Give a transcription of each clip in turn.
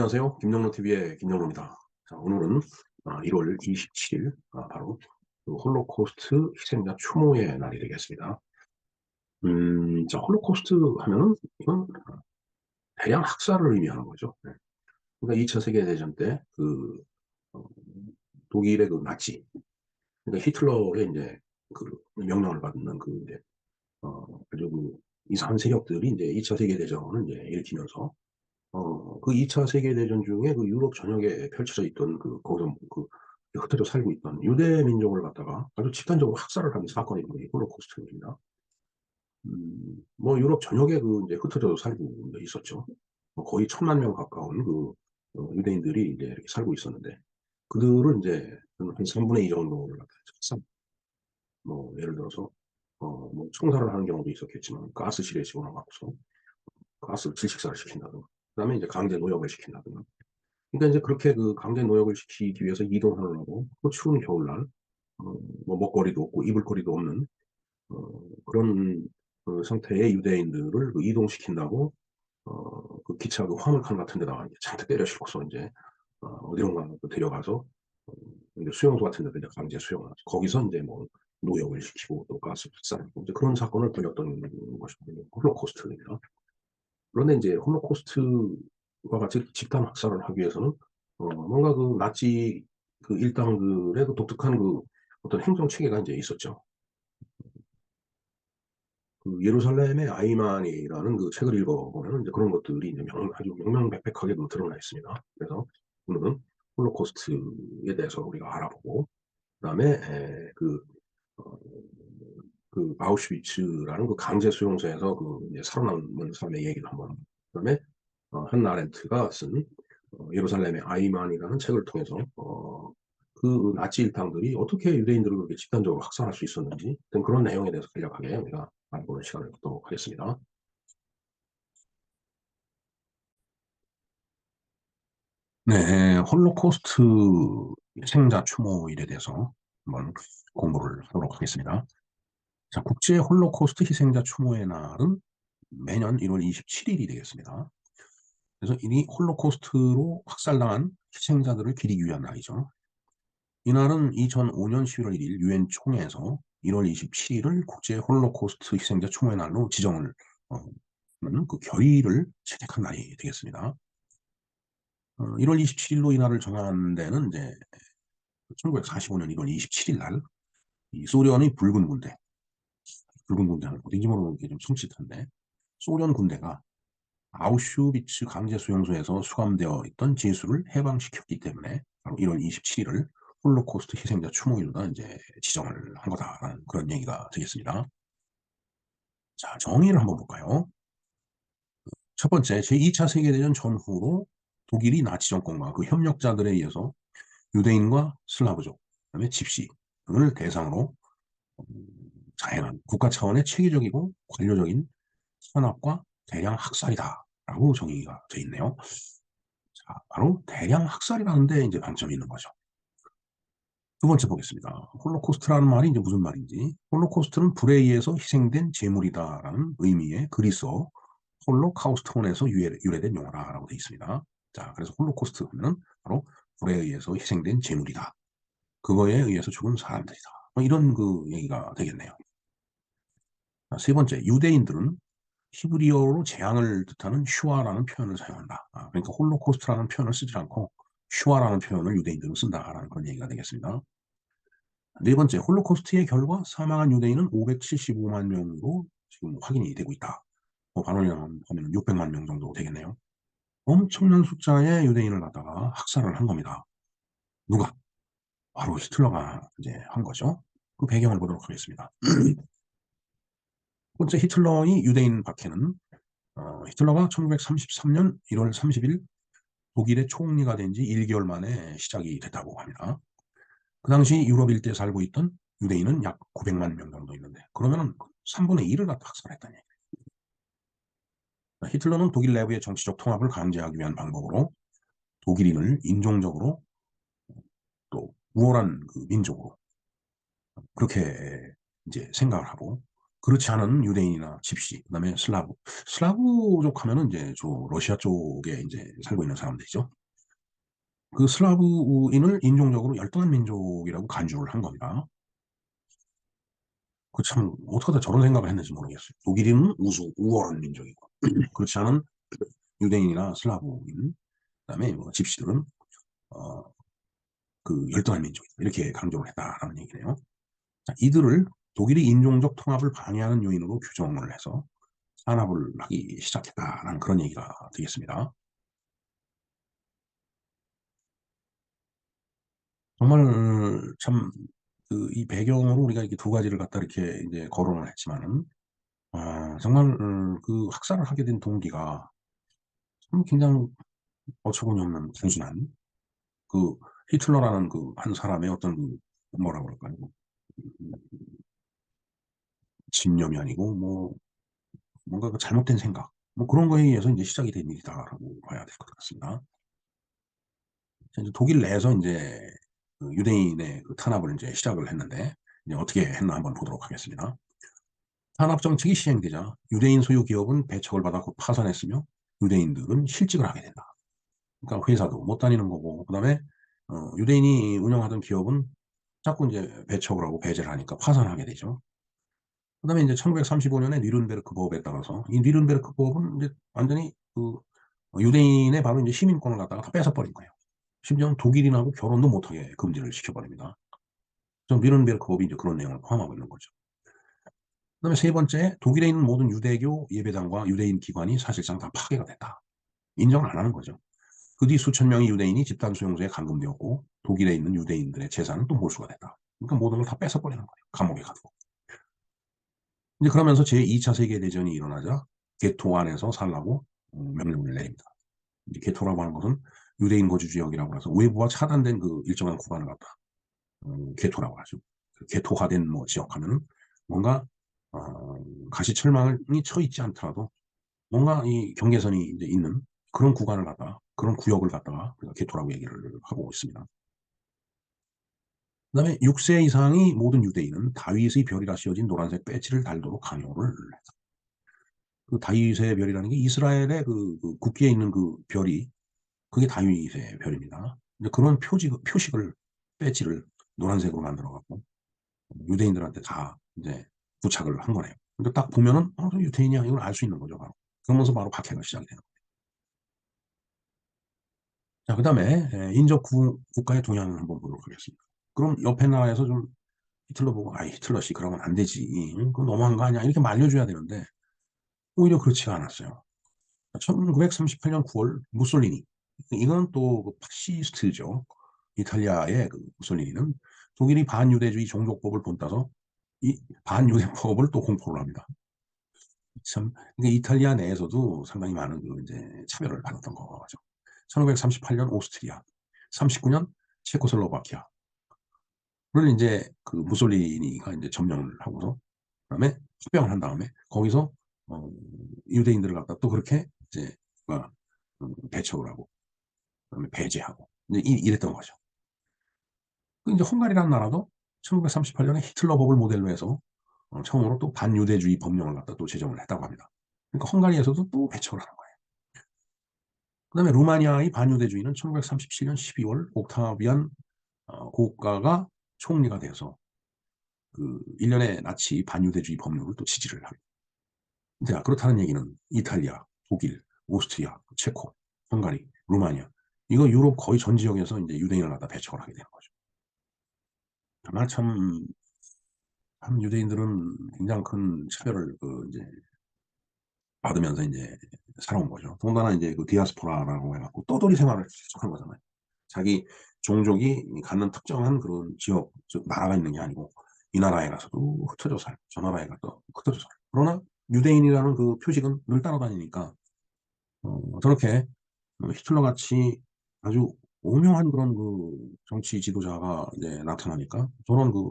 안녕하세요. 김영로TV의 김영로입니다. 자, 오늘은 1월 27일, 바로 그 홀로코스트 희생자 추모의 날이 되겠습니다. 자, 홀로코스트 하면은 이건 대량 학살을 의미하는 거죠. 네. 그러니까 2차 세계대전 때 어, 독일의 나치, 그러니까 히틀러의 이제 그 명령을 받는 이제 아주 이상한 세력들이 이제 2차 세계대전을 이제 일으키면서 그 2차 세계대전 중에 유럽 전역에 펼쳐져 있던 거기서 흩어져 살고 있던 유대 민족을 갖다가 아주 집단적으로 학살을 하는 사건이 홀로코스트입니다. 뭐 유럽 전역에 이제 흩어져 살고 이제 있었죠. 뭐 거의 1,000만 명 가까운 유대인들이 이제 이렇게 살고 있었는데 그들을 이제 한 3분의 2 정도를 갖다 학살, 뭐 예를 들어서 뭐 총살을 하는 경우도 있었겠지만 가스실에 집어넣어갖고서 가스 질식사를 시킨다든가, 그다음에 이제 강제 노역을 시킨다든가. 그러니까 이제 그렇게 강제 노역을 시키기 위해서 이동하느라고 추운 겨울날 뭐 먹거리도 없고 입을 거리도 없는 그런 상태의 유대인들을 이동시킨다고 기차 화물칸 같은 데다가 이제 잔뜩 때려 싣고서 이제 어디론가 데려가서 이제 수용소 같은 데다 이제 강제 수용을 하죠. 거기서 이제 뭐 노역을 시키고 또 가스 발사하고 이제 그런 사건을 벌였던 것이 홀로코스트입니다. 그런데 이제 홀로코스트와 같이 집단 학살을 하기 위해서는 뭔가 나치 일당들의 독특한 어떤 행정 체계가 이제 있었죠. 예루살렘의 아이만이라는 책을 읽어보면 이제 그런 것들이 이제 아주 명명백백하게 드러나 있습니다. 그래서 오늘은 홀로코스트에 대해서 우리가 알아보고, 그다음에 어, 아우슈비츠라는 강제 수용소에서 이제 살아남은 사람의 얘기도 한번, 그다음에 한나 아렌트가 쓴 예루살렘의 아이만이라는 책을 통해서 나치 일당들이 어떻게 유대인들을 그렇게 집단적으로 학살할 수 있었는지 등 그런 내용에 대해서 간략하게 우리가 알아보는 시간을 갖도록 하겠습니다. 네, 홀로코스트 희생자 추모일에 대해서 한번 공부를 하도록 하겠습니다. 자, 국제 홀로코스트 희생자 추모의 날은 매년 1월 27일이 되겠습니다. 그래서 이 홀로코스트로 학살당한 희생자들을 기리기 위한 날이죠. 이날은 2005년 11월 1일 유엔 총회에서 1월 27일을 국제 홀로코스트 희생자 추모의 날로 지정을 하는 결의를 채택한 날이 되겠습니다. 1월 27일로 이 날을 정한 데는 이제 1945년 1월 27일 날 이 소련의 붉은 군대는 어딘지 모르는 게 좀 섬찟한데, 소련 군대가 아우슈비츠 강제 수용소에서 수감되어 있던 제수를 해방시켰기 때문에 바로 1월 27일을 홀로코스트 희생자 추모일로 이제 지정을 한 거다라는 그런 얘기가 되겠습니다. 자, 정의를 한번 볼까요? 첫 번째, 제2차 세계대전 전후로 독일이 나치 정권과 그 협력자들에 의해서 유대인과 슬라브족, 그다음에 집시 등을 대상으로 자행한 국가 차원의 체계적이고 관료적인 탄압과 대량 학살이다라고 정의가 되어 있네요. 자, 바로 대량 학살이라는데 이제 방점이 있는 거죠. 두 번째 보겠습니다. 홀로코스트라는 말이 이제 무슨 말인지. 홀로코스트는 불에 의해서 희생된 재물이다라는 의미의 그리스어 홀로카우스톤에서 유래된 용어라고 되어 있습니다. 자, 그래서 홀로코스트 하면은 바로 불에 의해서 희생된 재물이다. 그거에 의해서 죽은 사람들이다. 뭐 이런 얘기가 되겠네요. 자, 세 번째, 유대인들은 히브리어로 재앙을 뜻하는 슈아라는 표현을 사용한다. 그러니까 홀로코스트라는 표현을 쓰지 않고 슈아라는 표현을 유대인들은 쓴다라는 그런 얘기가 되겠습니다. 네 번째, 홀로코스트의 결과 사망한 유대인은 575만 명으로 지금 확인이 되고 있다. 반원이랑 하면 600만 명 정도 되겠네요. 엄청난 숫자의 유대인을 갖다가 학살을 한 겁니다. 누가? 바로 히틀러가 이제 한 거죠. 그 배경을 보도록 하겠습니다. 첫 번째, 히틀러의 유대인 박해는 히틀러가 1933년 1월 30일 독일의 총리가 된 지 1개월 만에 시작이 됐다고 합니다. 그 당시 유럽 일대에 살고 있던 유대인은 약 900만 명 정도 있는데, 그러면 3분의 1을 갖다 학살했다는 얘기예요. 히틀러는 독일 내부의 정치적 통합을 강제하기 위한 방법으로 독일인을 인종적으로 또 우월한 민족으로 그렇게 이제 생각을 하고, 그렇지 않은 유대인이나 집시, 그다음에 슬라브. 슬라브족 하면은 이제 저 러시아 쪽에 이제 살고 있는 사람들이죠. 그 슬라브인을 인종적으로 열등한 민족이라고 간주를 한 겁니다. 그 참 어떻게 저런 생각을 했는지 모르겠어요. 독일인은 우월한 민족이고 그렇지 않은 유대인이나 슬라브인, 그다음에 뭐 집시들은 어, 그 열등한 민족이다. 이렇게 강조를 했다라는 얘기네요. 자, 이들을 독일이 인종적 통합을 방해하는 요인으로 규정을 해서 산업을 하기 시작했다라는 그런 얘기가 되겠습니다. 정말 참 그 이 배경으로 우리가 이렇게 두 가지를 갖다 이렇게 이제 거론을 했지만은 정말 그 학살을 하게 된 동기가 참 굉장히 어처구니 없는 단순한 그 히틀러라는 그 한 사람의 어떤 그 뭐라 그럴까요? 음, 집념이 아니고 뭐 뭔가 그 잘못된 생각 뭐 그런 거에 의해서 이제 시작이 된 일이다라고 봐야 될 것 같습니다. 이제 독일 내에서 이제 그 유대인의 그 탄압을 이제 시작을 했는데 이제 어떻게 했나 한번 보도록 하겠습니다. 탄압 정책이 시행되자 유대인 소유 기업은 배척을 받아 곧 파산했으며 유대인들은 실직을 하게 된다. 그러니까 회사도 못 다니는 거고 그다음에 유대인이 운영하던 기업은 자꾸 이제 배척을 하고 배제를 하니까 파산하게 되죠. 그다음에 이제 1935년에 뉘른베르크 법에 따라서 이 뉘른베르크 법은 이제 완전히 그 유대인의 바로 이제 시민권을 갖다가 다 뺏어버린 거예요. 심지어는 독일인하고 결혼도 못하게 금지를 시켜버립니다. 좀 뉘른베르크 법이 이제 그런 내용을 포함하고 있는 거죠. 그다음에 세 번째, 독일에 있는 모든 유대교 예배당과 유대인 기관이 사실상 다 파괴가 됐다. 인정을 안 하는 거죠. 그 뒤 수천 명의 유대인이 집단 수용소에 감금되었고 독일에 있는 유대인들의 재산은 또 몰수가 됐다. 그러니까 모든 걸 다 뺏어버리는 거예요. 감옥에 가두고. 이제 그러면서 제2차 세계대전이 일어나자 게토 안에서 살라고 명령을 내립니다. 이제 게토라고 하는 것은 유대인 거주 지역이라고 해서 외부와 차단된 그 일정한 구간을 갖다 게토라고 하죠. 그 게토화된 뭐 지역 하면은 뭔가 어, 가시철망이 쳐 있지 않더라도 뭔가 이 경계선이 이제 있는 그런 구간을 갖다가 그런 구역을 갖다가 우리가 게토라고 얘기를 하고 있습니다. 그다음에 6세 이상이 모든 유대인은 다윗의 별이라 씌어진 노란색 배지를 달도록 강요를 했다. 그 다윗의 별이라는 게 이스라엘의 그 국기에 있는 그 별이 그게 다윗의 별입니다. 이제 그런 표식을 배지를 노란색으로 만들어 갖고 유대인들한테 다 이제 부착을 한 거네요. 근데 딱 보면은 유대인이야 이걸 알 수 있는 거죠 바로. 그러면서 바로 박해가 시작이 되는 거예요. 자, 그다음에 인접 국가의 동향을 한번 보도록 하겠습니다. 그럼 옆에 나라에서 좀 히틀러 보고 아 히틀러 씨 그러면 안 되지. 그거 너무한 거 아니야. 이렇게 말려줘야 되는데 오히려 그렇지가 않았어요. 1938년 9월 무솔리니 이건 또 그 파시스트죠. 이탈리아의 그 무솔리니는 독일이 반유대주의 종족법을 본따서 이 반유대법을 또 공포를 합니다. 참 이게 이탈리아 내에서도 상당히 많은 그 이제 차별을 받았던 거죠. 1938년 오스트리아, 39년 체코슬로바키아를 이제 그 무솔리니가 이제 점령을 하고서 그다음에 합병을 한 다음에 거기서 어, 유대인들을 갖다 또 그렇게 이제 배척을 하고 그다음에 배제하고 이제 이랬던 거죠. 그 이제 헝가리라는 나라도 1938년에 히틀러법을 모델로 해서 처음으로 또 반유대주의 법령을 갖다 또 제정을 했다고 합니다. 그러니까 헝가리에서도 또 배척을 하는 거예요. 그다음에 루마니아의 반유대주의는 1937년 12월 옥타비안 국가가 총리가 돼서 그 일련의 나치 반유대주의 법률을 또 지지를 하게. 자, 그렇다는 얘기는 이탈리아, 독일, 오스트리아, 체코, 헝가리, 루마니아 이거 유럽 거의 전 지역에서 이제 유대인을 갖다 배척을 하게 되는 거죠. 정말 참 유대인들은 굉장히 큰 차별을 그 이제 받으면서 이제 살아온 거죠. 더군다나 이제 그 디아스포라라고 해갖고 떠돌이 생활을 계속한 거잖아요. 자기 종족이 갖는 특정한 그런 지역, 즉 나라가 있는 게 아니고 이 나라에 가서도 흩어져 살고 저 나라에 가서 흩어져 살고 그러나 유대인이라는 그 표식은 늘 따라다니니까 저렇게 히틀러 같이 아주 오묘한 그런 그 정치 지도자가 이제 나타나니까 저런 그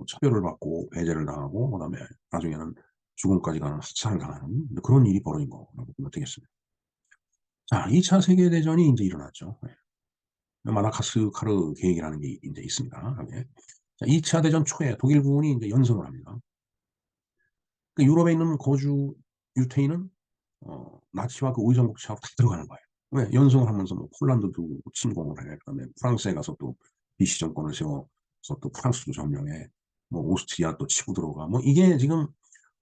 차별을 받고 배제를 당하고 그다음에 나중에는 죽음까지 가는 학살을 당하는 그런 일이 벌어진 거라고 보면 되겠습니다. 자, 2차 세계대전이 이제 일어났죠. 마다가스카르 계획이라는 게 이제 있습니다. 여기에. 자, 2차 대전 초에 독일군이 이제 연승을 합니다. 그 유럽에 있는 거주 유태인은 나치와 그 의정복치하고 다 들어가는 거예요. 왜? 연승을 하면서 뭐 폴란드도 침공을 해. 그다음에 프랑스에 가서 또 비시 정권을 세워서 또 프랑스도 점령해. 뭐 오스트리아 또 치고 들어가. 뭐 이게 지금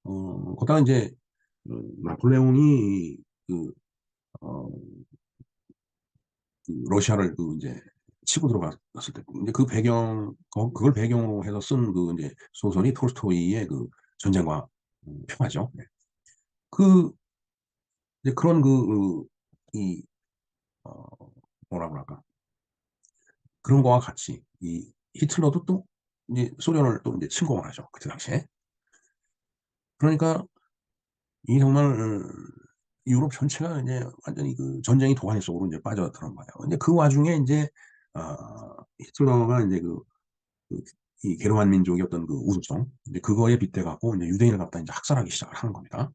거기다가 이제 나폴레옹이 그, 어, 그 러시아를 그 이제 치고 들어갔을 때 이제 그 배경 그걸 배경으로 해서 쓴 그 이제 소설이 톨스토이의 그 전쟁과 평화죠. 네. 그 이제 그런 이 어, 뭐라 그럴까 그런 거와 같이 이 히틀러도 또 이제 소련을 또 이제 침공을 하죠. 그때 당시에. 그러니까 이 정말 유럽 전체가 이제 완전히 그 전쟁이 도가니 속으로 이제 빠져들은 거예요. 근데 그 와중에 이제 아, 히틀러가 이제 그, 이 게르만 민족이 어떤 그 우두성 이제 그거에 빗대 갖고 이제 유대인을 갖다 이제 학살하기 시작을 하는 겁니다.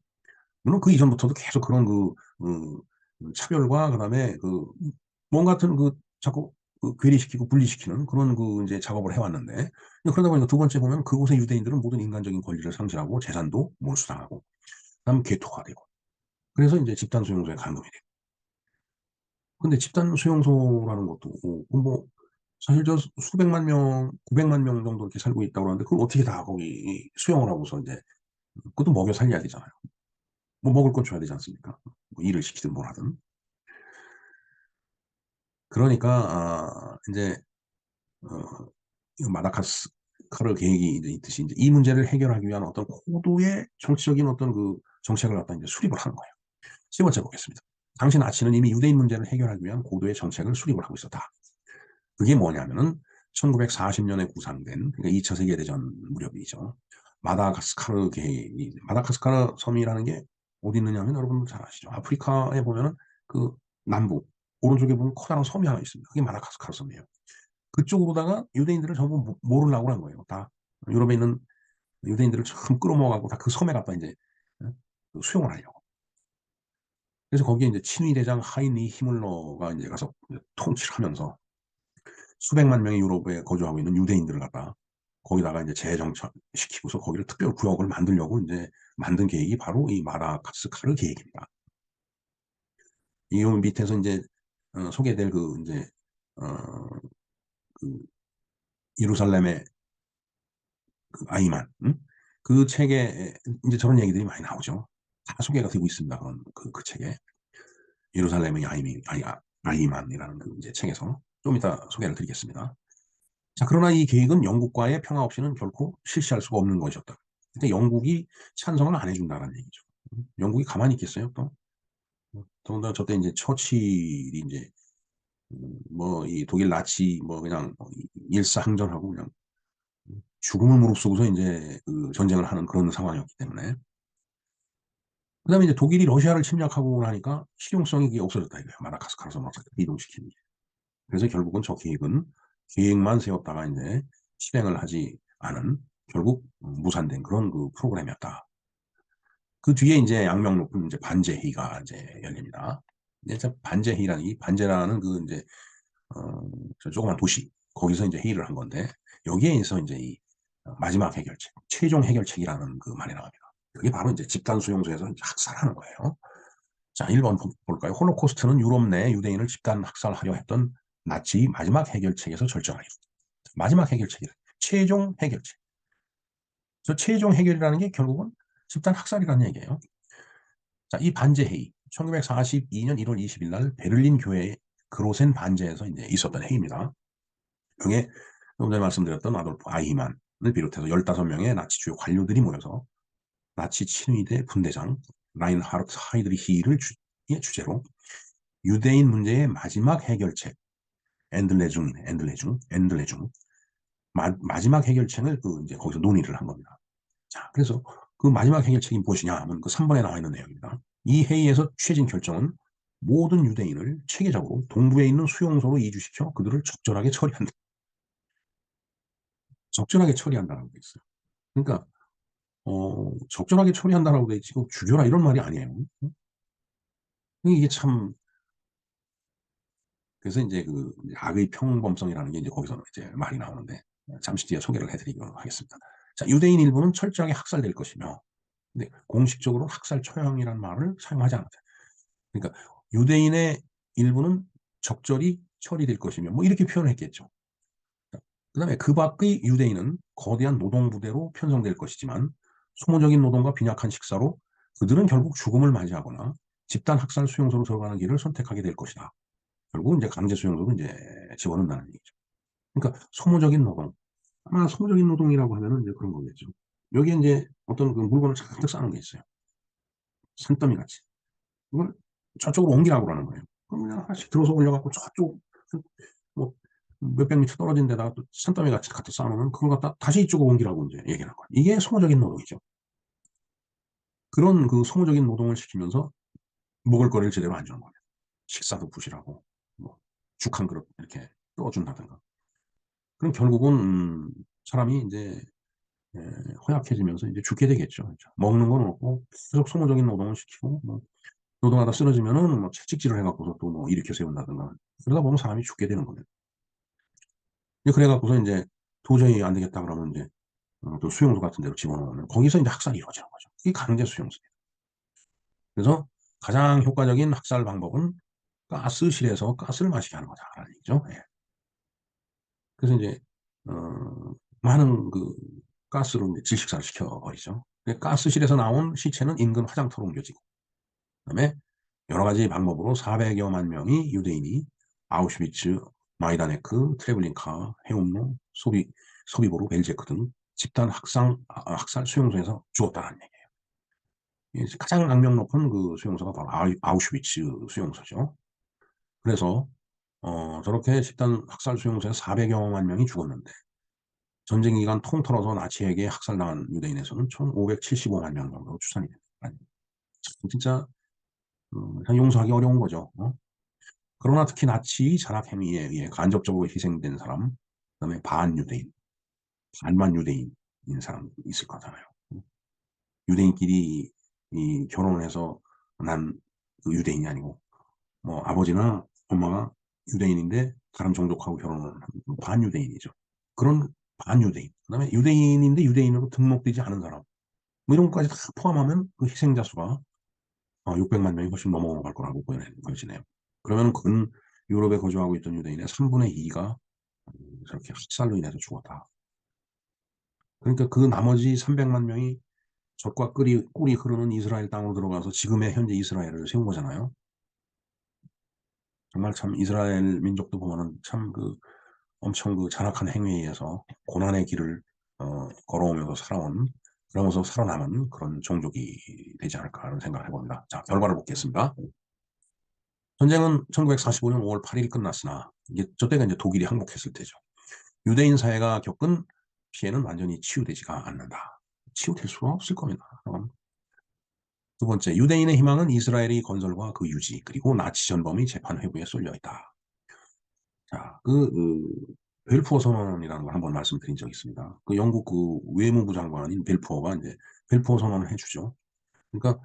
물론 그 이전부터도 계속 그런 차별과 그다음에 뭔가 같은 자꾸 괴리시키고 분리시키는 그런 이제 작업을 해왔는데 그러다 보니까 두 번째 보면 그곳의 유대인들은 모든 인간적인 권리를 상실하고 재산도 몰수당하고 그다음 개토가 되고 그래서 이제 집단 수용소에 감금이 돼요. 근데 집단 수용소라는 것도 뭐 사실 저 수백만 명, 900만 명 정도 이렇게 살고 있다고 하는데 그걸 어떻게 다 거기 수용을 하고서 이제 그것도 먹여 살려야 되잖아요. 뭐 먹을 건 줘야 되지 않습니까? 뭐 일을 시키든 뭘 하든. 그러니까 이제 어, 마다가스카르 계획이 이제 있듯이 이제 이 문제를 해결하기 위한 어떤 고도의 정치적인 어떤 그 정책을 갖다 이제 수립을 하는 거예요. 세 번째 보겠습니다. 당시 나치는 이미 유대인 문제를 해결하기 위한 고도의 정책을 수립을 하고 있었다. 그게 뭐냐면은 1940년에 구상된 그러니까 2차 세계대전 무렵이죠. 마다가스카르 계획이 마다가스카르 섬이라는 게 어디 있느냐면 여러분 잘 아시죠. 아프리카에 보면은 그 남부 오른쪽에 보면 커다란 섬이 하나 있습니다. 그게 마다가스카르 섬이에요. 그쪽으로다가 유대인들을 전부 몰으려고 한 거예요. 다 유럽에 있는 유대인들을 참 끌어모아가고 다 그 섬에 갖다 이제 수용을 하려고. 그래서 거기에 이제 친위 대장 하인리 히물러가 이제 가서 통치를 하면서 수백만 명의 유럽에 거주하고 있는 유대인들을 갖다 거기다가 이제 재정착시키고서 거기를 특별 구역을 만들려고 이제 만든 계획이 바로 이 마다가스카르 계획입니다. 이 밑에서 이제 소개될 이제 어, 그 예루살렘의 아이만 그 책에 이제 저런 얘기들이 많이 나오죠. 다 소개가 되고 있습니다. 그 책에 예루살렘의 아이만이라는 그 이제 책에서 좀 이따 소개를 드리겠습니다. 자, 그러나 이 계획은 영국과의 평화 없이는 결코 실시할 수가 없는 것이었다. 근데 영국이 찬성을 안 해준다는 얘기죠. 영국이 가만히 있겠어요, 또? 더군다나 저때 이제 처칠이 이제, 뭐, 이 독일 나치, 뭐, 그냥, 일사항전하고 그냥 죽음을 무릅쓰고서 이제 그 전쟁을 하는 그런 상황이었기 때문에. 그 다음에 이제 독일이 러시아를 침략하고 나니까 실용성이 이게 없어졌다 이거예요. 마다가스카르 섬을 이동시키는 게. 그래서 결국은 저 계획은 계획만 세웠다가 이제 실행을 하지 않은 결국 무산된 그런 그 프로그램이었다. 그 뒤에 이제 양명 높은 이제 반제회의가 이제 열립니다. 이제 반제회의라는 이 반제라는 그 이제 저 조그만 도시 거기서 이제 회의를 한 건데 여기에서 이제 이 마지막 해결책, 최종 해결책이라는 그 말이 나옵니다. 그게 바로 이제 집단 수용소에서 이제 학살하는 거예요. 자, 1번 볼까요? 홀로코스트는 유럽 내 유대인을 집단 학살하려 했던 나치 마지막 해결책에서 절정하였다. 마지막 해결책이다. 최종 해결책. 그래서 최종 해결이라는 게 결국은 집단 학살이라는 얘기예요. 자, 이 반제 회의. 1942년 1월 20일 날 베를린 교회 그로센 반제에서 이제 있었던 회의입니다. 여기에 조금 전에 말씀드렸던 아돌프 아이히만을 비롯해서 15명의 나치 주요 관료들이 모여서 나치 친위대 분대장 라인하르트 하이드리히를 주제로 유대인 문제의 마지막 해결책 엔들레중 마지막 해결책을 이제 거기서 논의를 한 겁니다. 자, 그래서 그 마지막 해결책이 무엇이냐 하면 그 3번에 나와 있는 내용입니다. 이 회의에서 취해진 결정은 모든 유대인을 체계적으로 동부에 있는 수용소로 이주시켜 그들을 적절하게 처리한다. 적절하게 처리한다라고 돼 있어요. 그러니까 적절하게 처리한다라고 돼 있지 죽여라 이런 말이 아니에요. 이게 참 그래서 이제 그 악의 평범성이라는 게 이제 거기서 이제 말이 나오는데 잠시 뒤에 소개를 해드리도록 하겠습니다. 자, 유대인 일부는 철저하게 학살될 것이며 근데 공식적으로 학살 처형이라는 말을 사용하지 않았어요. 그러니까 유대인의 일부는 적절히 처리될 것이며 뭐 이렇게 표현을 했겠죠. 그다음에 그 밖의 유대인은 거대한 노동부대로 편성될 것이지만 소모적인 노동과 빈약한 식사로 그들은 결국 죽음을 맞이하거나 집단 학살 수용소로 들어가는 길을 선택하게 될 것이다. 결국은 이제 강제 수용소로 이제 집어넣는다는 얘기죠. 그러니까 소모적인 노동. 아마 소모적인 노동이라고 하면은 이제 그런 거겠죠. 여기에 이제 어떤 그 물건을 잔뜩 싸는 게 있어요. 산더미 같이. 그걸 저쪽으로 옮기라고 그러는 거예요. 그럼 그냥 하나씩 들어서 올려갖고 저쪽 뭐 몇백 미터 떨어진 데다가 또 산더미 같이 갖다 쌓아놓으면 그걸 갖다 다시 이쪽으로 옮기라고 이제 얘기하는 거예요. 이게 소모적인 노동이죠. 그런 그 소모적인 노동을 시키면서 먹을 거리를 제대로 안 주는 거예요. 식사도 부실하고 뭐 죽 한 그릇 이렇게 떠준다든가. 그럼 결국은 사람이 이제 허약해지면서 이제 죽게 되겠죠. 그죠. 먹는 건 없고 계속 소모적인 노동을 시키고 뭐 노동하다 쓰러지면은 뭐 채찍질을 해갖고서 또 뭐 일으켜 세운다든가 그러다 보면 사람이 죽게 되는 거예요. 그래 갖고서 이제 도저히 안 되겠다 그러면 이제 또 수용소 같은 데로 집어넣으면 거기서 이제 학살이 이루어지는 거죠. 이게 강제 수용소예요. 그래서 가장 효과적인 학살 방법은 가스실에서 가스를 마시게 하는 거다라는 얘기죠. 예. 그래서 이제 많은 그 가스로 이제 질식사를 시켜버리죠. 가스실에서 나온 시체는 인근 화장터로 옮겨지고 그다음에 여러 가지 방법으로 400여만 명의 유대인이 아우슈비츠, 마이다네크, 트레블링카, 헤움노, 소비보르, 벨제크 등 집단 학살 수용소에서 죽었다는 얘기예요. 가장 악명 높은 그 수용소가 바로 아우슈비츠 수용소죠. 그래서 저렇게 집단 학살 수용소에서 400여만 명이 죽었는데 전쟁 기간 통틀어서 나치에게 학살당한 유대인의 수는 총 575만 명 정도로 추산이 됩니다. 진짜 용서하기 어려운 거죠. 그러나 특히 나치 잔악 행위에 의해 간접적으로 희생된 사람, 그다음에 반유대인, 반만 유대인인 사람 있을 거잖아요. 유대인끼리 이 결혼을 해서 난 그 유대인이 아니고 뭐 아버지나 엄마가 유대인인데 다른 종족하고 결혼을 하는 반유대인이죠. 그런 반유대인, 그다음에 유대인인데 유대인으로 등록되지 않은 사람, 뭐 이런 것까지 다 포함하면 그 희생자 수가 600만 명이 훨씬 넘어갈 거라고 보여지네요. 그러면 근 유럽에 거주하고 있던 유대인의 3분의 2가 저렇게 학살로 인해서 죽었다. 그러니까 그 나머지 300만 명이 젖과 꿀이 흐르는 이스라엘 땅으로 들어가서 지금의 현재 이스라엘을 세운 거잖아요. 정말 참 이스라엘 민족도 보면은 참 그 엄청 그 잔악한 행위에 의해서 고난의 길을 걸어오면서 살아온 그러면서 살아남은 그런 종족이 되지 않을까 하는 생각을 해봅니다. 자, 결과를 보겠습니다. 전쟁은 1945년 5월 8일 끝났으나 이제 저때가 이제 독일이 항복했을 때죠. 유대인 사회가 겪은 피해는 완전히 치유되지가 않는다. 치유될 수가 없을 겁니다. 두 번째, 유대인의 희망은 이스라엘의 건설과 그 유지, 그리고 나치 전범의 재판 회부에 쏠려 있다. 자, 벨푸어 선언이라는 걸 한번 말씀드린 적이 있습니다. 그 영국 그 외무부 장관인 벨푸어가 이제 벨푸어 선언을 해주죠. 그러니까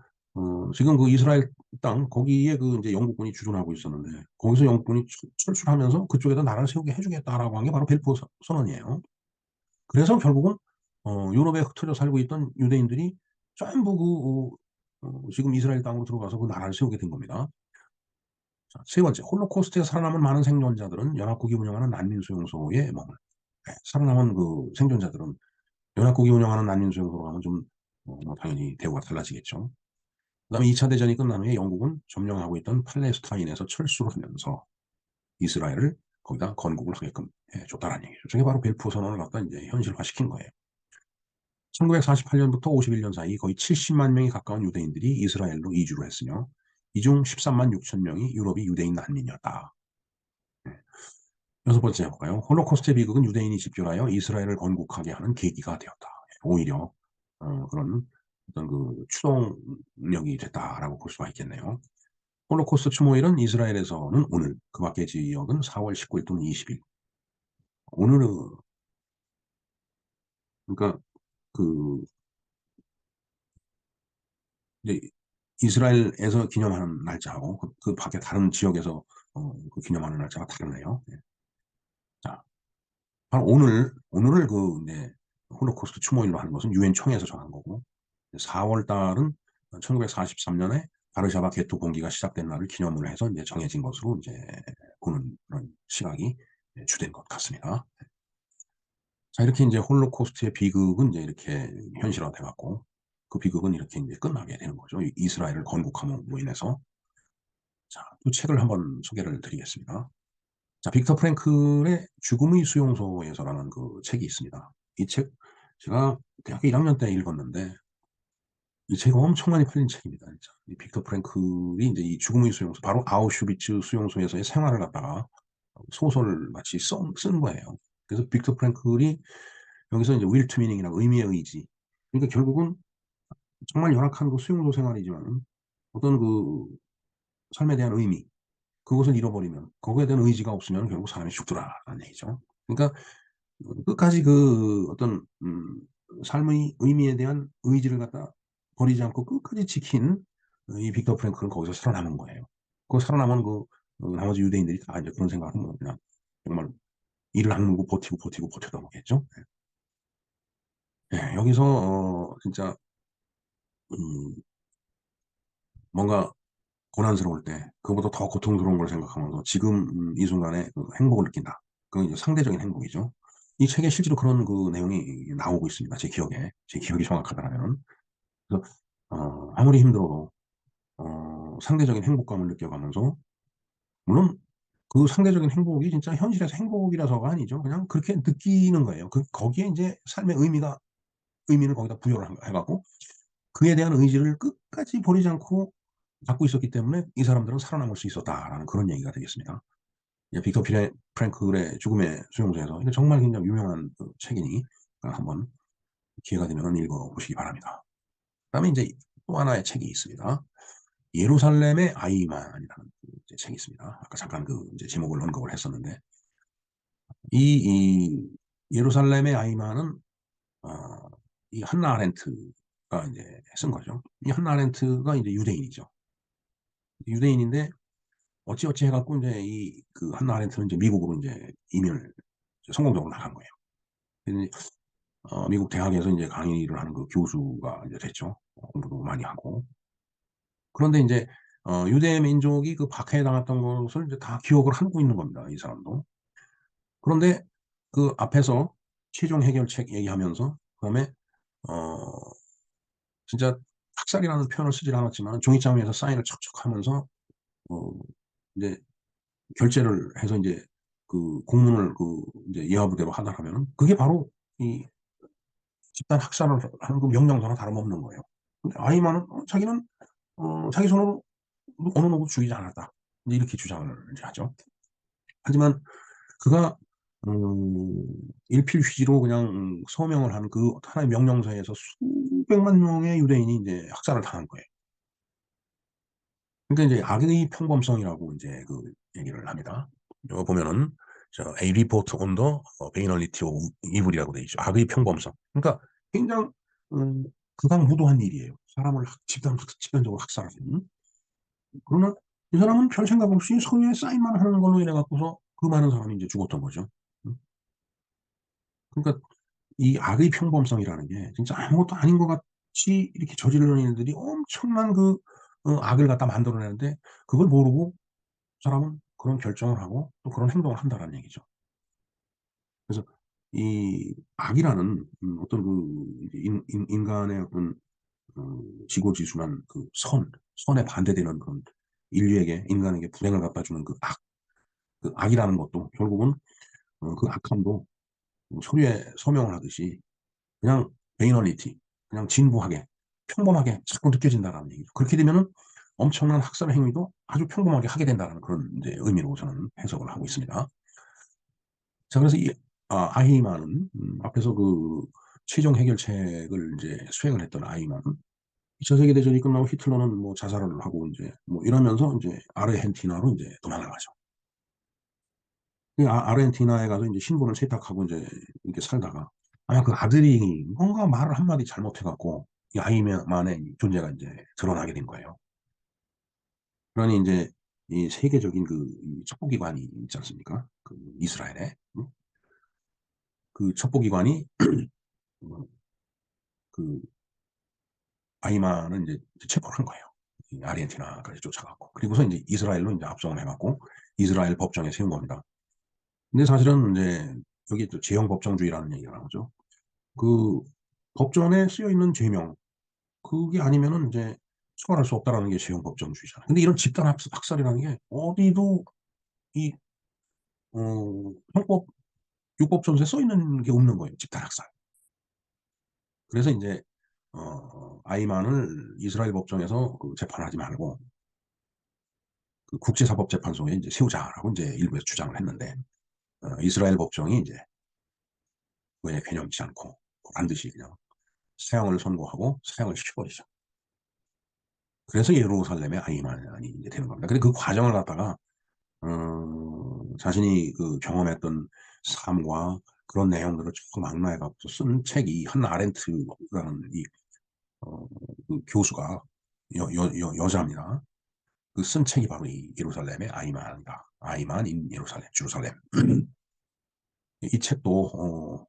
지금 그 이스라엘 땅 거기에 그 이제 영국군이 주둔하고 있었는데 거기서 영국군이 철수하면서 그쪽에다 나라를 세우게 해주겠다라고 한 게 바로 벨푸어 선언이에요. 그래서 결국은 유럽에 흩어져 살고 있던 유대인들이 전부 지금 이스라엘 땅으로 들어가서 그 나라를 세우게 된 겁니다. 자, 세 번째, 홀로코스트에 살아남은 많은 생존자들은 연합국이 운영하는 난민수용소에 머물. 살아남은 그 생존자들은 연합국이 운영하는 난민수용소로 가면 좀 뭐 당연히 대우가 달라지겠죠. 그다음에 2차 대전이 끝난 후에 영국은 점령하고 있던 팔레스타인에서 철수를 하면서 이스라엘을 거기다 건국을 하게끔 해줬다는 얘기죠. 저게 바로 벨푸어 선언을 갖다 이제 현실화시킨 거예요. 1948년부터 51년 사이 거의 70만 명이 가까운 유대인들이 이스라엘로 이주를 했으며 이 중 13만 6천 명이 유럽이 유대인 난민이었다. 여섯 번째 볼까요? 홀로코스트의 비극은 유대인이 집결하여 이스라엘을 건국하게 하는 계기가 되었다. 오히려 그런 어떤 그 추동력이 됐다라고 볼 수가 있겠네요. 홀로코스트 추모일은 이스라엘에서는 오늘, 그 밖의 지역은 4월 19일 또는 20일. 오늘은 그러니까 그 이제 이스라엘에서 기념하는 날짜하고 그 밖에 다른 지역에서 그 기념하는 날짜가 다르네요. 네. 자, 바로 오늘을 그 이제 홀로코스트 추모일로 하는 것은 유엔 총회에서 정한 거고 4월 달은 1943년에 바르샤바 게토 봉기가 시작된 날을 기념을 해서 이제 정해진 것으로 이제 보는 그런 시각이 주된 것 같습니다. 자, 이렇게 이제 홀로코스트의 비극은 이제 이렇게 현실화돼 갖고 그 비극은 이렇게 이제 끝나게 되는 거죠. 이스라엘을 건국함으로 인해서. 자, 또 책을 한번 소개를 드리겠습니다. 자, 빅터 프랭클의 죽음의 수용소에서라는 그 책이 있습니다. 이 책 제가 대학교 1학년 때 읽었는데 이 책이 엄청 많이 팔린 책입니다, 진짜. 이 빅터 프랭클이 이제 이 죽음의 수용소, 바로 아우슈비츠 수용소에서의 생활을 갖다가 소설 마치 쓴 거예요. 그래서 빅터 프랭클이 여기서 이제 will to meaning이라고 의미의 의지. 그러니까 결국은 정말 열악한 그 수용소 생활이지만 어떤 그 삶에 대한 의미, 그것을 잃어버리면 거기에 대한 의지가 없으면 결국 사람이 죽더라라는 얘기죠. 그러니까 끝까지 그 어떤 삶의 의미에 대한 의지를 갖다 버리지 않고 끝까지 지킨 이 빅터 프랭클은 거기서 살아남은 거예요. 그 살아남은 그 나머지 유대인들이 다 이제 그런 생각을 하면 그냥 정말 이를 악물고 버티고 버티고 버텨다 보겠죠. 예, 여기서 진짜 음, 뭔가 고난스러울 때 그보다 더 고통스러운 걸 생각하면서 지금 이 순간에 그 행복을 느낀다. 그건 이제 상대적인 행복이죠. 이 책에 실제로 그런 그 내용이 나오고 있습니다. 제 기억이 정확하다면. 그래서 아무리 힘들어도 상대적인 행복감을 느껴가면서 물론 그 상대적인 행복이 진짜 현실에서 행복이라서가 아니죠. 그냥 그렇게 느끼는 거예요. 거기에 이제 삶의 의미를 거기다 부여를 해갖고 그에 대한 의지를 끝까지 버리지 않고 갖고 있었기 때문에 이 사람들은 살아남을 수 있었다라는 그런 얘기가 되겠습니다. 예, 빅터 프랭클의 죽음의 수용소에서 이게 정말 굉장히 유명한 그 책이니 한번 기회가 되면 읽어보시기 바랍니다. 그다음에 이제 또 하나의 책이 있습니다. 예루살렘의 아이만이라는 그 책이 있습니다. 아까 잠깐 그 이제 제목을 언급을 했었는데 이 예루살렘의 아이만은 어, 이 한나 아렌트가 이제 쓴 거죠. 이 한나 아렌트가 이제 유대인이죠. 유대인인데 어찌어찌 해갖고 이제 이 그 한나 아렌트는 이제 미국으로 이제 이민을 성공적으로 나간 거예요. 근데 미국 대학에서 이제 강의를 하는 그 교수가 이제 됐죠. 공부도 많이 하고. 그런데 이제 유대 민족이 그 박해당했던 것을 이제 다 기억을 하고 있는 겁니다, 이 사람도. 그런데 그 앞에서 최종 해결책 얘기하면서 그다음에 어 진짜 학살이라는 표현을 쓰질 않았지만 종이장 위에서 사인을 척척하면서 어 이제 결재를 해서 이제 그 공문을 그 이제 예하부대로 하달하면은 그게 바로 이 집단 학살을 하는 그 명령서나 다름없는 거예요. 근데 아이만은 자기는 자기 손으로 어느 누구 죽이지 않았다. 이제 이렇게 주장을 이제 하죠. 하지만 그가 일필휘지로 그냥 서명을 한 그 하나의 명령서에서 수백만 명의 유대인이 이제 학살을 당한 거예요. 그러니까 이제 악의 평범성이라고 이제 그 얘기를 합니다. 여기 보면은 A report on the banality of evil이라고 돼 있죠. 악의 평범성. 그러니까 굉장히 극악무도한 일이에요. 사람을 집단적으로 학살하는. 그러나 이 사람은 별 생각 없이 서류에 사인만 하는 걸로 인해 갖고서 그 많은 사람이 이제 죽었던 거죠. 음. 그러니까 이 악의 평범성이라는 게 진짜 아무것도 아닌 것 같이 이렇게 저지르는 일들이 엄청난 그 악을 갖다 만들어내는데 그걸 모르고 사람은 그런 결정을 하고 또 그런 행동을 한다라는 얘기죠. 그래서 이 악이라는 어떤 그 이제 인간의 어떤 지고지순한 그 선에 반대되는 그런 인류에게 인간에게 불행을 갖다 주는 그 악이라는 것도 결국은 그 악함도 서류에 서명을 하듯이 그냥 베이너리티, 그냥 진부하게 평범하게 자꾸 느껴진다라는 얘기죠. 그렇게 되면은 엄청난 학살 행위도 아주 평범하게 하게 된다는 그런 이제 의미로 저는 해석을 하고 있습니다. 자, 그래서 이 아히만은 앞에서 그 최종 해결책을 이제 수행을 했던 아히만은 2차 세계대전이 끝나고 히틀러는 뭐 자살을 하고 이제 뭐 이러면서 이제 아르헨티나로 이제 도망을 가죠. 그 아르헨티나에 가서 이제 신분을 세탁하고 이제 이렇게 살다가 아마 그 아들이 뭔가 말을 한마디 잘못해갖고 이 아이만의 존재가 이제 드러나게 된 거예요. 그러니 이제 이 세계적인 이 첩보기관이 있지 않습니까? 그 이스라엘에 그 첩보기관이 그 아이만은 이제 체포를 한 거예요. 이 아르헨티나까지 쫓아갔고. 그리고서 이제 이스라엘로 이제 압송을 해갖고 이스라엘 법정에 세운 겁니다. 근데 사실은 이제 여기 또 제형 법정주의라는 얘기가 나오죠. 그 법전에 쓰여 있는 죄명, 그게 아니면은 이제 처벌할 수 없다라는 게 제형 법정주의잖아요. 근데 이런 집단 학살이라는 게 어디도 이, 형법, 율법전서에 써 있는 게 없는 거예요. 집단 학살. 그래서 이제, 아이만을 이스라엘 법정에서 그 재판하지 말고 그 국제사법재판소에 이제 세우자라고 이제 일부에서 주장을 했는데, 이스라엘 법정이 이제 그에 개념치 않고 반드시 그냥 사형을 선고하고 사형을 시켜버리죠. 그래서 예루살렘의 아이만이 이제 되는 겁니다. 근데 그 과정을 갖다가 자신이 그 경험했던 삶과 그런 내용들을 쭉 망라해갖고 쓴 책이 한 아렌트라는 이 그 교수가 여자입니다. 그 쓴 책이 바로 이 예루살렘의 아이만이다. 아이만 인 예루살렘, jerusalem. 이 책도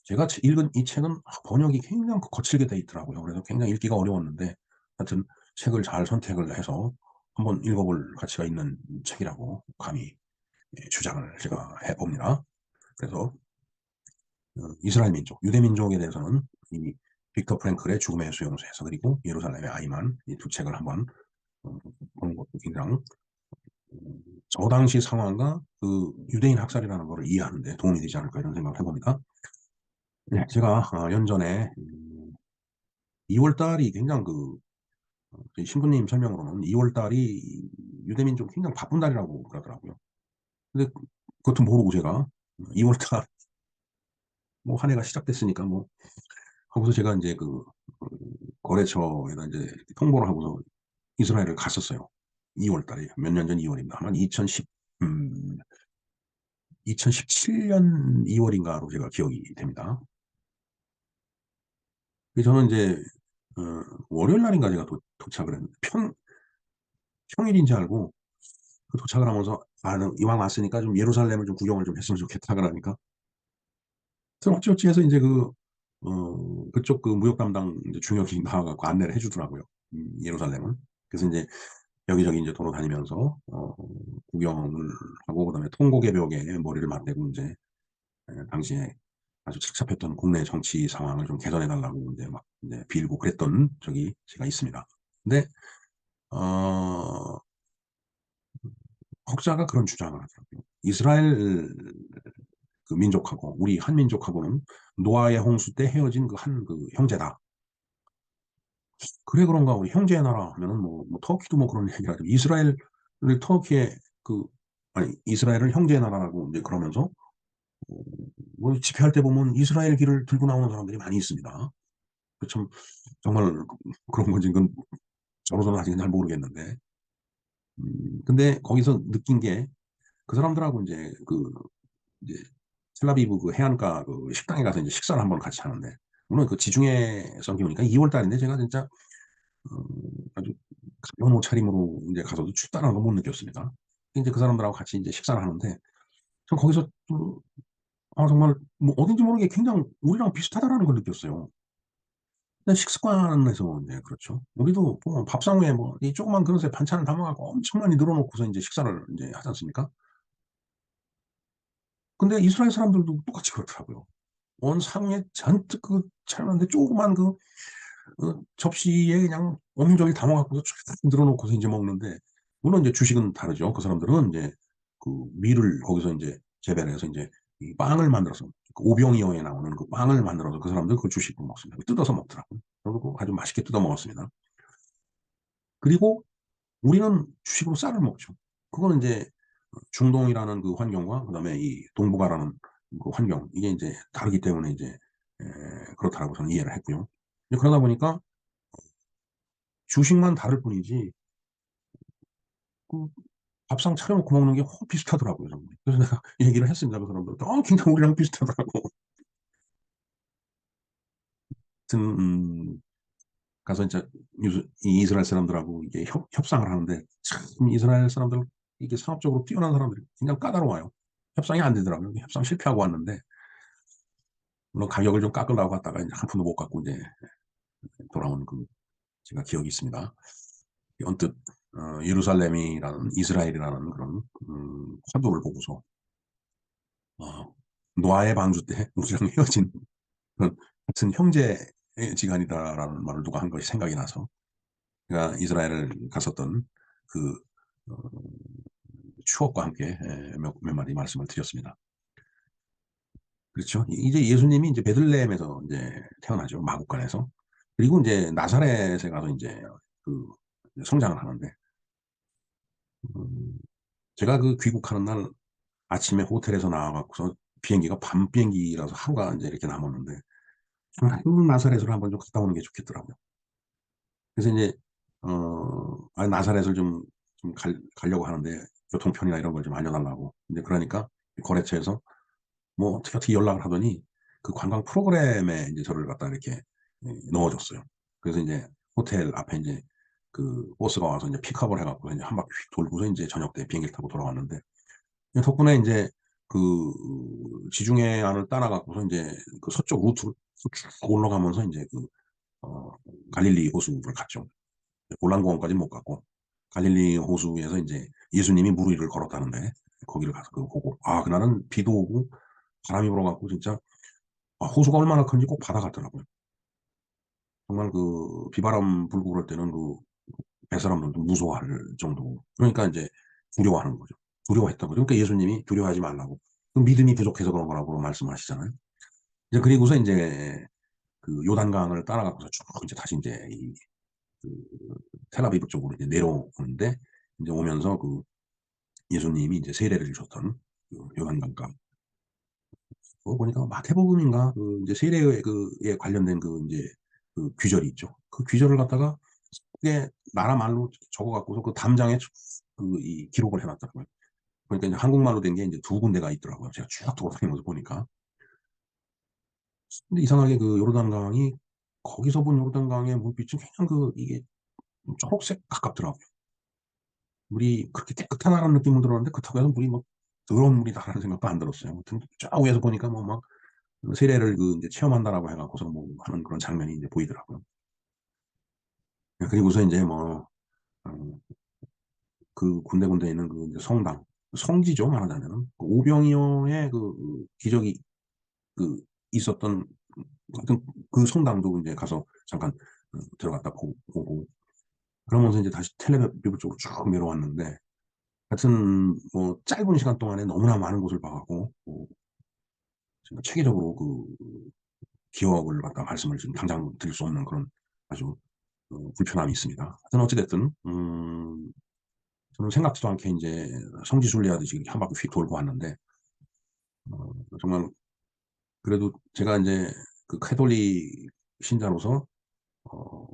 제가 읽은 이 책은 번역이 굉장히 거칠게 돼 있더라고요. 그래서 굉장히 읽기가 어려웠는데 하여튼 책을 잘 선택을 해서 한번 읽어볼 가치가 있는 책이라고 감히 주장을 제가 해봅니다. 그래서 이스라엘 민족, 유대 민족에 대해서는 이 빅터 프랭클의 죽음의 수용소에서 그리고 예루살렘의 아이만 이 두 책을 한번 보는 것도 굉장히 저 당시 상황과 그 유대인 학살이라는 것을 이해하는 데 도움이 되지 않을까 이런 생각을 해봅니다. 네, 제가 연전에 2월 달이 굉장히 저희 신부님 설명으로는 2월 달이 유대민족 굉장히 바쁜 달이라고 그러더라고요. 근데 그것도 모르고 제가 2월 달 뭐 한 해가 시작됐으니까 뭐 하고서 제가 이제 거래처에다 이제 통보를 하고서 이스라엘을 갔었어요. 2월 달에 몇 년 전 2월입니다. 아마 2017년 2월인가로 제가 기억이 됩니다. 그래서 저는 이제 월요일 날인가 제가 도착을 했는데 평일인지 알고 그 도착을 하면서 이왕 왔으니까 좀 예루살렘을 좀 구경을 좀 했으면 좋겠다 그러니까 어찌어찌 해서 이제 그쪽 그 무역 담당 이제 중역이 나와갖고 안내를 해주더라고요. 예루살렘은. 그래서 이제 여기저기 이제 돌아다니면서 구경을 하고 그다음에 통곡의 벽에 머리를 맞대고 이제 당시에 아주 착잡했던 국내 정치 상황을 좀 개선해 달라고 이제 막 이제 빌고 그랬던 적이 제가 있습니다. 근데 어, 혹자가 그런 주장을 하더라고요. 이스라엘 그 민족하고 우리 한민족하고는 노아의 홍수 때 헤어진 그 형제다. 그래 그런가 우리 형제의 나라 하면은 뭐 터키도 뭐 그런 얘기를 하죠. 이스라엘을 터키의 그 아니 이스라엘을 형제의 나라라고 이제 그러면서 어, 뭐 집회할 때 보면 이스라엘 길을 들고 나오는 사람들이 많이 있습니다. 참 정말 그런 건지 그건 저로서는 아직 잘 모르겠는데 근데 거기서 느낀 게 그 사람들하고 이제 텔라비브 그 해안가 그 식당에 가서 이제 식사를 한번 같이 하는데 물론 그 지중해 성기오니까 2월 달인데 제가 진짜 어, 아주 가벼운 옷차림으로 이제 가서도 춥다는 걸 못 느꼈습니다. 이제 그 사람들하고 같이 이제 식사를 하는데 전 거기서 정말 뭐 어딘지 모르게 굉장히 우리랑 비슷하다라는 걸 느꼈어요. 근데 식습관에서 이제 그렇죠. 우리도 보면 밥상에 뭐 이 조그만 그릇에 반찬을 담아갖고 엄청 많이 늘어놓고서 이제 식사를 이제 하지 않습니까? 근데 이스라엘 사람들도 똑같이 그렇더라고요. 온 상에 잔뜩 차려놨는데 조그만 접시에 그냥 어민저리 담아갖고서 쫙 늘어놓고서 이제 먹는데, 물론 이제 주식은 다르죠. 그 사람들은 이제 그 밀을 거기서 이제 재배를 해서 이제 이 빵을 만들어서 그 오병이어에 나오는 그 빵을 만들어서 그 사람들 그 주식으로 먹습니다. 뜯어서 먹더라고요. 그리고 아주 맛있게 뜯어 먹었습니다. 그리고 우리는 주식으로 쌀을 먹죠. 그거는 이제 중동이라는 그 환경과 그다음에 이 동북아라는 그 환경 이게 이제 다르기 때문에 이제 그렇다라고 저는 이해를 했고요. 그러다 보니까 주식만 다를 뿐이지 그 밥상 차려놓고 먹는 게 비슷하더라고요, 정말. 그래서 내가 얘기를 했습니다, 그 사람들. 굉장히 우리랑 비슷하더라고. 하여튼, 가서 이제 이 이스라엘 사람들하고 이게 협상을 하는데, 참, 이스라엘 사람들, 이게 상업적으로 뛰어난 사람들이 굉장히 까다로워요. 협상이 안 되더라고요. 협상 실패하고 왔는데, 물론 가격을 좀 깎으려고 갔다가 이제 한 푼도 못 깎고 이제 돌아온 제가 기억이 있습니다. 언뜻 예루살렘이라는 이스라엘이라는 그런 화두를 보고서 노아의 방주 때 우리랑 헤어진 그런 같은 형제지간이다라는 말을 누가 한 것이 생각이 나서 제가 이스라엘을 갔었던 그 어, 추억과 함께 몇 마디 말씀을 드렸습니다. 그렇죠. 이제 예수님이 이제 베들레헴에서 이제 태어나죠. 마국간에서. 그리고 이제 나사렛에 가서 이제 그 성장을 하는데, 음, 제가 그 귀국하는 날 아침에 호텔에서 나와갖고서 비행기가 밤 비행기라서 하루가 이제 이렇게 남았는데, 나사렛으로 한번 좀 갔다 오는 게 좋겠더라고요. 그래서 이제, 나사렛을 좀 가려고 하는데, 교통편이나 이런 걸 좀 알려달라고. 이제 그러니까 거래처에서 뭐 어떻게 연락을 하더니 그 관광 프로그램에 이제 저를 갖다 이렇게 넣어줬어요. 그래서 이제 호텔 앞에 이제 그 버스가 와서 이제 픽업을 해갖고 이제 한 바퀴 휙 돌고서 이제 저녁 때 비행기를 타고 돌아왔는데 덕분에 이제 그 지중해 안을 따라갖고서 이제 그 서쪽 루트를 쭉 올라가면서 이제 그 어, 갈릴리 호수를 갔죠. 골란공원까지는 못 갔고 갈릴리 호수에서 이제 예수님이 물 위를 걸었다는데 거기를 가서 그거 보고 그날은 비도 오고 바람이 불어갖고 진짜 호수가 얼마나 큰지 꼭 바다 같더라고요. 정말 그 비바람 불고 그럴 때는 그 뱃사람들도 무서워할 정도. 그러니까 이제 두려워하는 거죠. 두려워했던 거죠. 그러니까 예수님이 두려워하지 말라고. 그 믿음이 부족해서 그런 거라고 말씀하시잖아요. 이제 그리고서 이제 그 요단강을 따라가고서 쭉 이제 다시 이제 그 텔아비브 쪽으로 이제 내려오는데 이제 오면서 그 예수님이 이제 세례를 주셨던 그 요단강가 그거 보니까 마태복음인가 그 이제 세례에 그에 관련된 그 이제 그 귀절이 있죠. 그 귀절을 갖다가 그게 나라 말로 적어 갖고서 그 담장에 그 이 기록을 해놨더라고요. 그러니까 이제 한국말로 된 게 이제 두 군데가 있더라고요. 제가 쭉 돌아다니면서 보니까. 근데 이상하게 그 요르단강이 거기서 본 요르단강의 물빛이 그냥 그 이게 초록색 가깝더라고요. 물이 그렇게 깨끗하다는 느낌은 들었는데 그렇다고 해서 물이 막 더러운 물이다라는 생각도 안 들었어요. 아무튼 쫙 위에서 보니까 뭐 막 세례를 그 이제 체험한다라고 해갖고서 뭐 하는 그런 장면이 이제 보이더라고요. 그리고서 이제 뭐, 어, 그 군데군데 있는 그 이제 성당, 성지죠, 말하자면은. 그 오병이어의 그 기적이 그 있었던 하여튼 그 성당도 이제 가서 잠깐 들어갔다 보고, 그러면서 이제 다시 텔레비브 쪽으로 쭉 내려왔는데, 하여튼 뭐 짧은 시간 동안에 너무나 많은 곳을 봐갖고, 정말 체계적으로 그 기억을 갖다 말씀을 지금 당장 드릴 수 없는 그런 아주 불편함이 있습니다. 하여튼 어찌됐든, 저는 생각지도 않게 이제 성지순례하듯이 이렇게 한 바퀴 휙 돌고 왔는데, 정말 그래도 제가 이제 그 카톨릭 신자로서, 어,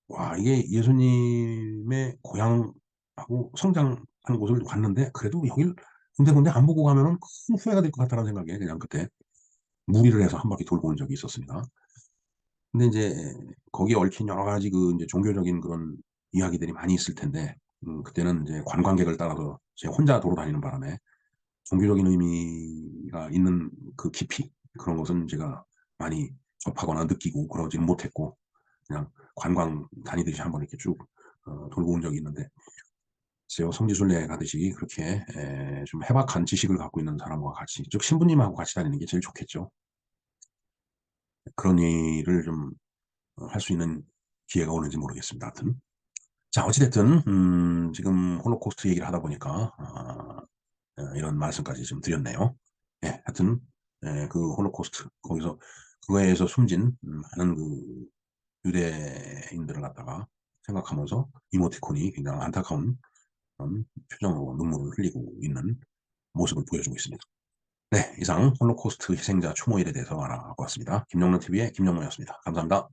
와, 이게 예수님의 고향하고 성장한 곳을 갔는데, 그래도 여길 군데군데 안 보고 가면은 큰 후회가 될 것 같다는 생각에 그냥 그때 무리를 해서 한 바퀴 돌고 온 적이 있었습니다. 근데 이제 거기에 얽힌 여러 가지 그 이제 종교적인 그런 이야기들이 많이 있을 텐데, 그때는 이제 관광객을 따라서 제 혼자 돌아다니는 바람에 종교적인 의미가 있는 그 깊이 그런 것은 제가 많이 접하거나 느끼고 그러지는 못했고 그냥 관광 다니듯이 한번 이렇게 쭉 돌고 온 적이 있는데 제가 성지순례 가듯이 그렇게 좀 해박한 지식을 갖고 있는 사람과 같이 즉 신부님하고 같이 다니는 게 제일 좋겠죠. 그런 일을 좀 할 수 있는 기회가 오는지 모르겠습니다. 하여튼 자 어찌됐든 지금 홀로코스트 얘기를 하다 보니까 이런 말씀까지 좀 드렸네요. 예, 하여튼 그 홀로코스트 거기서 그거에서 숨진 많은 그 유대인들을 갖다가 생각하면서 이모티콘이 굉장히 안타까운 그런 표정으로 눈물을 흘리고 있는 모습을 보여주고 있습니다. 네, 이상 홀로코스트 희생자 추모일에 대해서 알아보았습니다. 김영란 TV의 김영모였습니다. 감사합니다.